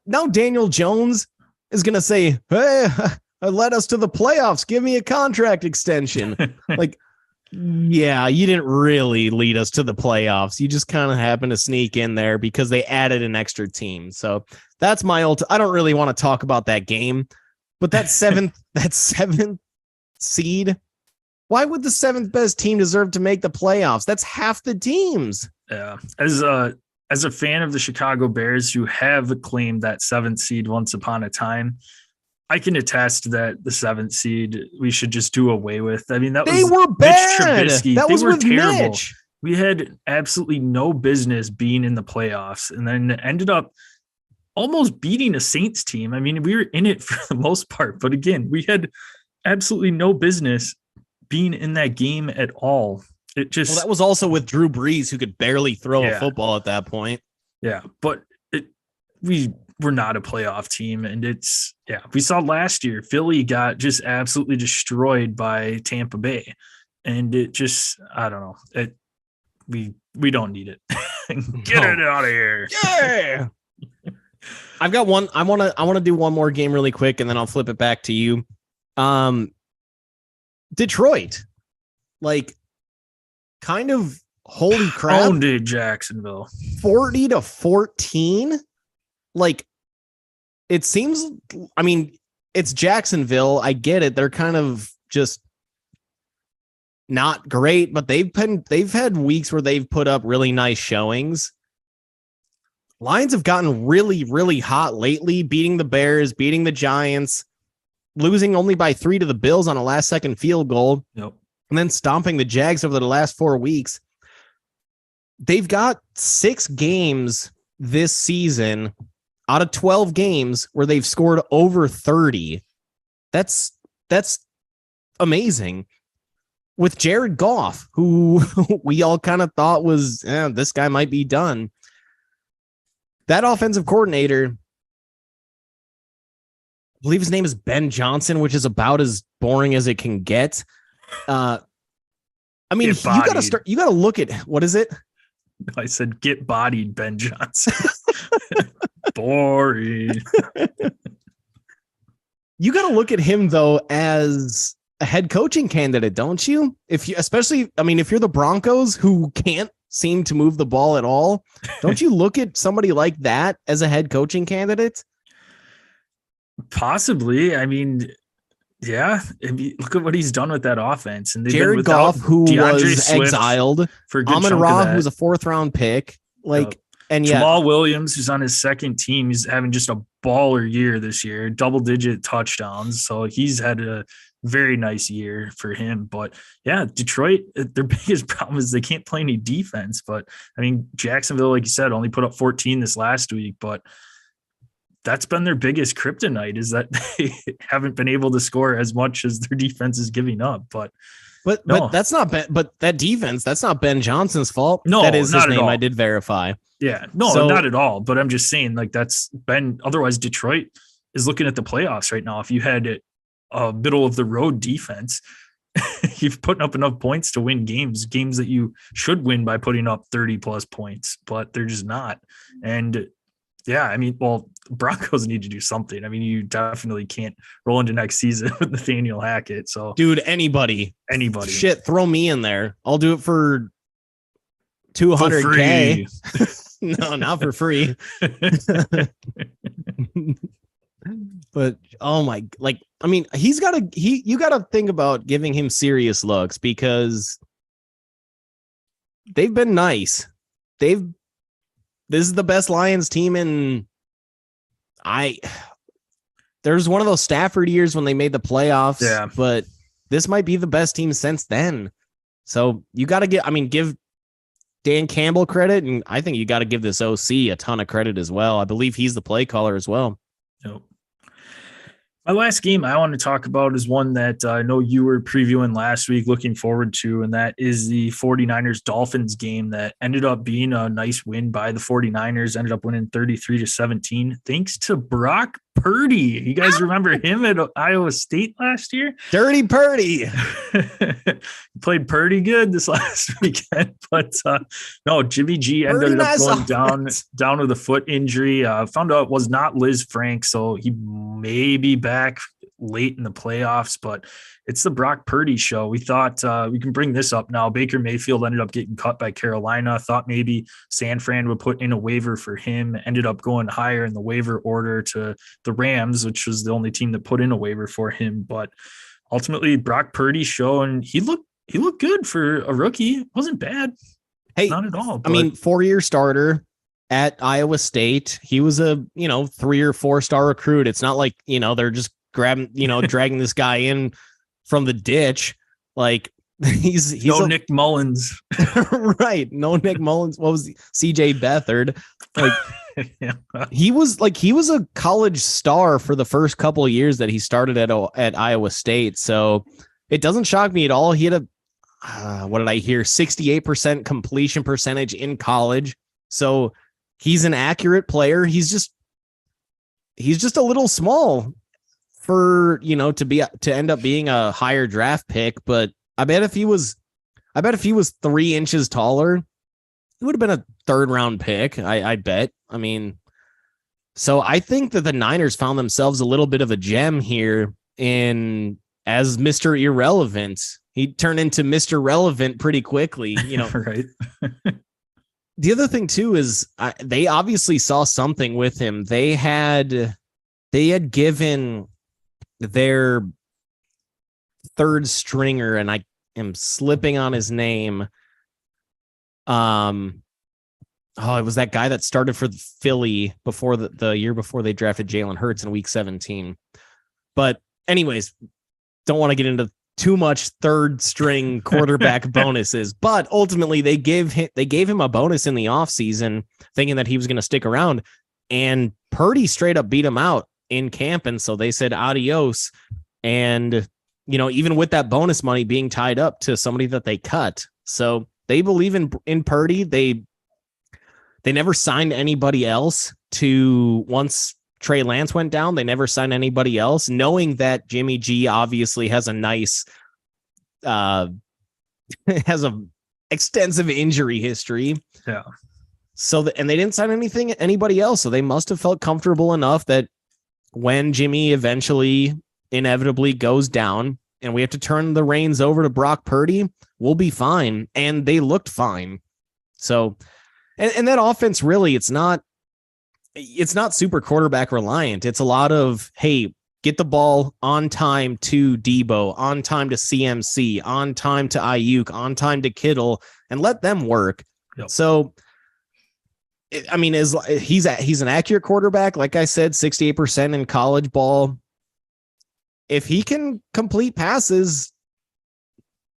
now Daniel Jones is going to say, hey, led us to the playoffs. Give me a contract extension. Yeah, you didn't really lead us to the playoffs. You just kind of happened to sneak in there because they added an extra team. So that's my I don't really want to talk about that game, but that 7th seed, why would the 7th best team deserve to make the playoffs? That's half the teams. Yeah. As a fan of the Chicago Bears, who have claimed that 7th seed once upon a time, I can attest that the 7th seed we should just do away with. I mean, they were bad. Mitch Trubisky. They were terrible. Mitch. We had absolutely no business being in the playoffs, and then ended up almost beating a Saints team. I mean, we were in it for the most part, but again, we had absolutely no business being in that game at all. That was also with Drew Brees, who could barely throw a football at that point. Yeah, but we were not a playoff team, and we saw last year Philly got just absolutely destroyed by Tampa Bay, and I don't know, we don't need it. Get it out of here. Yeah. I've got one. I want to do one more game really quick, and then I'll flip it back to you. Detroit. like kind of holy crap. Pounded Jacksonville 40-14. Like it seems, I mean, it's Jacksonville. I get it. They're kind of just not great, but they've had weeks where they've put up really nice showings. Lions have gotten really, really hot lately, beating the Bears, beating the Giants, losing only by 3 to the Bills on a last-second field goal, Yep. and then stomping the Jags over the last 4 weeks. They've got 6 games this season out of 12 games where they've scored over 30. That's amazing. With Jared Goff, who we all kind of thought was, this guy might be done. That offensive coordinator, I believe his name is Ben Johnson, which is about as boring as it can get. I mean, you got to look at, what is it? I said, get bodied, Ben Johnson. Boring. You got to look at him, though, as a head coaching candidate, don't you? If you're the Broncos, who can't seem to move the ball at all, don't you look at somebody like that as a head coaching candidate? Possibly. I mean, yeah. Look at what he's done with that offense. And Jared Goff, who was exiled, for a good Amon-Ra, who was a 4th-round pick, and Jamal Williams, who's on his second team, he's having just a baller year this year, double-digit touchdowns. So he's had a very nice year for him. But yeah, Detroit, their biggest problem is they can't play any defense. But I mean, Jacksonville, like you said, only put up 14 this last week, but that's been their biggest kryptonite, is that they haven't been able to score as much as their defense is giving up. But that's not but that defense, that's not Ben Johnson's fault. No, that is his name. All. I did verify. Yeah, no, not at all. But I'm just saying, like, that's been, otherwise Detroit is looking at the playoffs right now. If you had a middle of the road defense, you've putting up enough points to win games that you should win by putting up 30 plus points, but they're just not. And yeah, I mean, well, Broncos need to do something. I mean, you definitely can't roll into next season with Nathaniel Hackett. So dude, anybody, shit, throw me in there. I'll do it for $200K. No, not for free. But you got to think about giving him serious looks, because they've been nice. This is the best Lions team there's one of those Stafford years when they made the playoffs, but this might be the best team since then. So you got to give Dan Campbell credit, and I think you got to give this OC a ton of credit as well. I believe he's the play caller as well. Nope. My last game I want to talk about is one that I know you were previewing last week, looking forward to, and that is the 49ers-Dolphins game that ended up being a nice win by the 49ers, ended up winning 33-17, thanks to Brock Purdy. You guys remember him at Iowa State last year? Dirty Purdy. Played pretty good this last weekend, but no, Jimmy G ended up going down with a foot injury. Found out it was not Liz Frank, so he may be back late in the playoffs, but it's the Brock Purdy show. We thought we can bring this up now. Baker Mayfield ended up getting cut by Carolina. Thought maybe San Fran would put in a waiver for him. Ended up going higher in the waiver order to the Rams, which was the only team that put in a waiver for him. But ultimately, Brock Purdy show, and he looked good for a rookie. It wasn't bad. Hey, not at all. I mean, 4-year starter at Iowa State. He was a 3 or 4 star recruit. It's not like they're just grabbing dragging this guy in from the ditch. Like he's Nick Mullins. Right. No Nick Mullins. What was CJ Beathard? Like yeah. he was a college star for the first couple of years that he started at Iowa State. So it doesn't shock me at all. He had what did I hear? 68% completion percentage in college. So he's an accurate player. He's just a little small for, to end up being a higher draft pick. But I bet if he was 3 inches taller, it would have been a 3rd round pick. I bet. I mean, so I think that the Niners found themselves a little bit of a gem here as Mr. Irrelevant. He turned into Mr. Relevant pretty quickly, Right. The other thing too is they obviously saw something with him. They had given their third stringer, and I am slipping on his name. It was that guy that started for the Philly before the year before they drafted Jalen Hurts in week 17. But anyways, don't want to get into too much third string quarterback bonuses, but ultimately they gave him a bonus in the offseason thinking that he was going to stick around, and Purdy straight up beat him out in camp. And so they said adios. And, even with that bonus money being tied up to somebody that they cut. So they believe in Purdy. They never signed anybody else once Trey Lance went down. They never signed anybody else, knowing that Jimmy G obviously has a nice, has a extensive injury history. Yeah. So, and they didn't sign anybody else. So they must have felt comfortable enough that when Jimmy eventually inevitably goes down and we have to turn the reins over to Brock Purdy, we'll be fine. And they looked fine. So, and that offense really, it's not super quarterback reliant. It's a lot of, hey, get the ball on time to Debo, on time to CMC, on time to Ayuk, on time to Kittle, and let them work. Yep. So, I mean, he's an accurate quarterback. Like I said, 68% in college ball. If he can complete passes,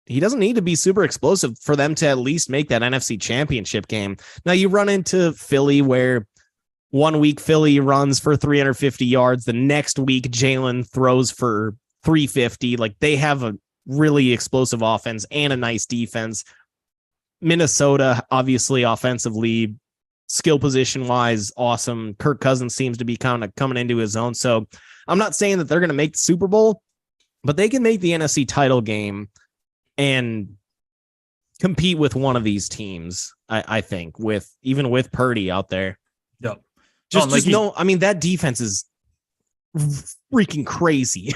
he doesn't need to be super explosive for them to at least make that NFC Championship game. Now you run into Philly where 1 week Philly runs for 350 yards. The next week Jalen throws for 350. Like, they have a really explosive offense and a nice defense. Minnesota, obviously offensively, skill position wise, awesome. Kirk Cousins seems to be kind of coming into his own. So I'm not saying that they're going to make the Super Bowl, but they can make the NFC title game and compete with one of these teams. I think with Purdy out there. Yep. That defense is freaking crazy.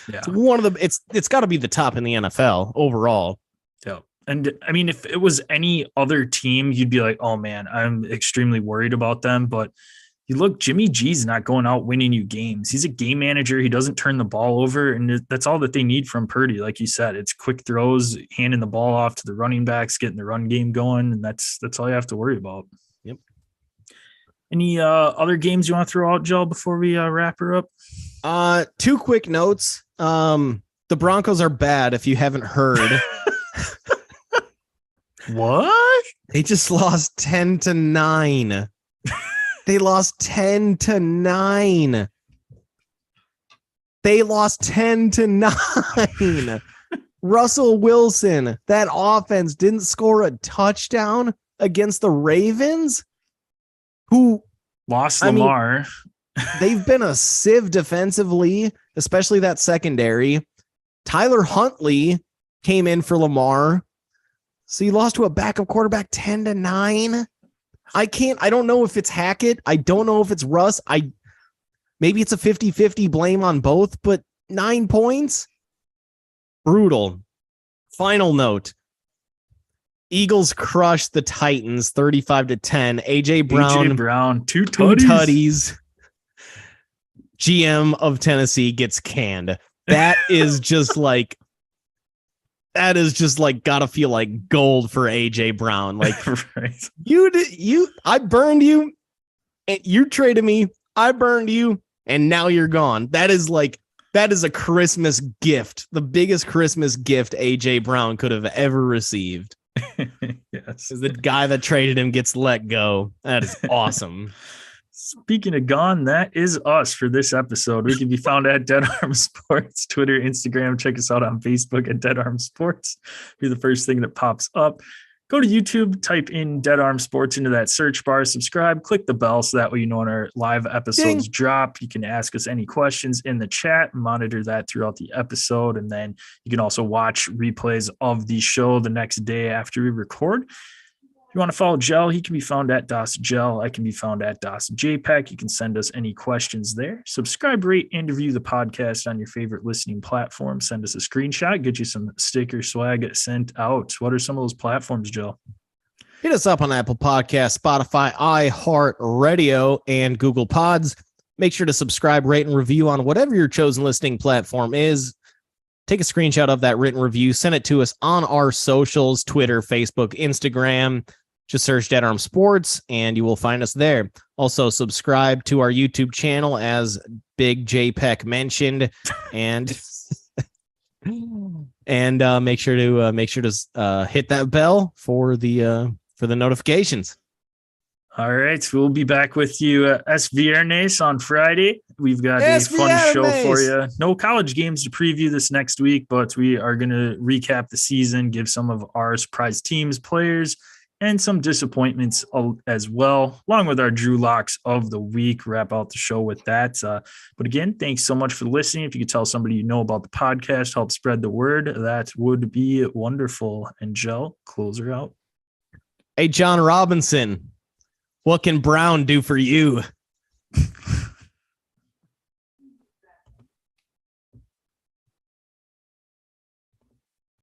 Yeah. It's got to be the top in the NFL overall. Yeah. And I mean, if it was any other team, you'd be like, oh man, I'm extremely worried about them. But you look, Jimmy G's not going out winning you games. He's a game manager. He doesn't turn the ball over. And that's all that they need from Purdy. Like you said, it's quick throws, handing the ball off to the running backs, getting the run game going. And that's all you have to worry about. Yep. Any other games you want to throw out, Joe, before we wrap her up? 2 quick notes. The Broncos are bad, if you haven't heard. What? They just lost 10-9. They lost 10-9. They lost 10-9. Russell Wilson, that offense didn't score a touchdown against the Ravens, who lost Lamar. They've been a sieve defensively, especially that secondary. Tyler Huntley came in for Lamar. So you lost to a backup quarterback 10-9. I don't know if it's Hackett. I don't know if it's Russ. Maybe it's a 50-50 blame on both, but 9 points. Brutal. Final note. Eagles crushed the Titans 35-10. AJ Brown, two tutties. GM of Tennessee gets canned. That is just like gotta feel like gold for AJ Brown. Like, right. I burned you and you traded me. I burned you and now you're gone. That is a Christmas gift. The biggest Christmas gift AJ Brown could have ever received. Yes. The guy that traded him gets let go. That is awesome. Speaking of gone, that is us for this episode. We can be found at Dead Arm Sports, Twitter, Instagram. Check us out on Facebook at Dead Arm Sports. Be the first thing that pops up. Go to YouTube, type in Dead Arm Sports into that search bar, subscribe, click the bell so that way you know when our live episodes drop. You can ask us any questions in the chat, monitor that throughout the episode, and then you can also watch replays of the show the next day after we record. If you want to follow Gel, he can be found at Dawson Gel. I can be found at Dawson JPEG. You can send us any questions there. Subscribe, rate, and review the podcast on your favorite listening platform. Send us a screenshot, get you some sticker swag sent out. What are some of those platforms, Gel? Hit us up on Apple Podcasts, Spotify, iHeartRadio, and Google Pods. Make sure to subscribe, rate, and review on whatever your chosen listening platform is. Take a screenshot of that written review. Send it to us on our socials, Twitter, Facebook, Instagram. Just search Dead Arm Sports, and you will find us there. Also, subscribe to our YouTube channel, as Big JPEG mentioned, and make sure to hit that bell for the notifications. All right, so we'll be back with you S Viernes on Friday. We've got a fun show for you. No college games to preview this next week, but we are going to recap the season, give some of our surprise teams, players, and some disappointments as well, along with our Drew Locks of the week. Wrap out the show with that. But again, thanks so much for listening. If you could tell somebody you know about the podcast, help spread the word, that would be wonderful. And Gel, close her out. Hey, John Robinson, what can Brown do for you?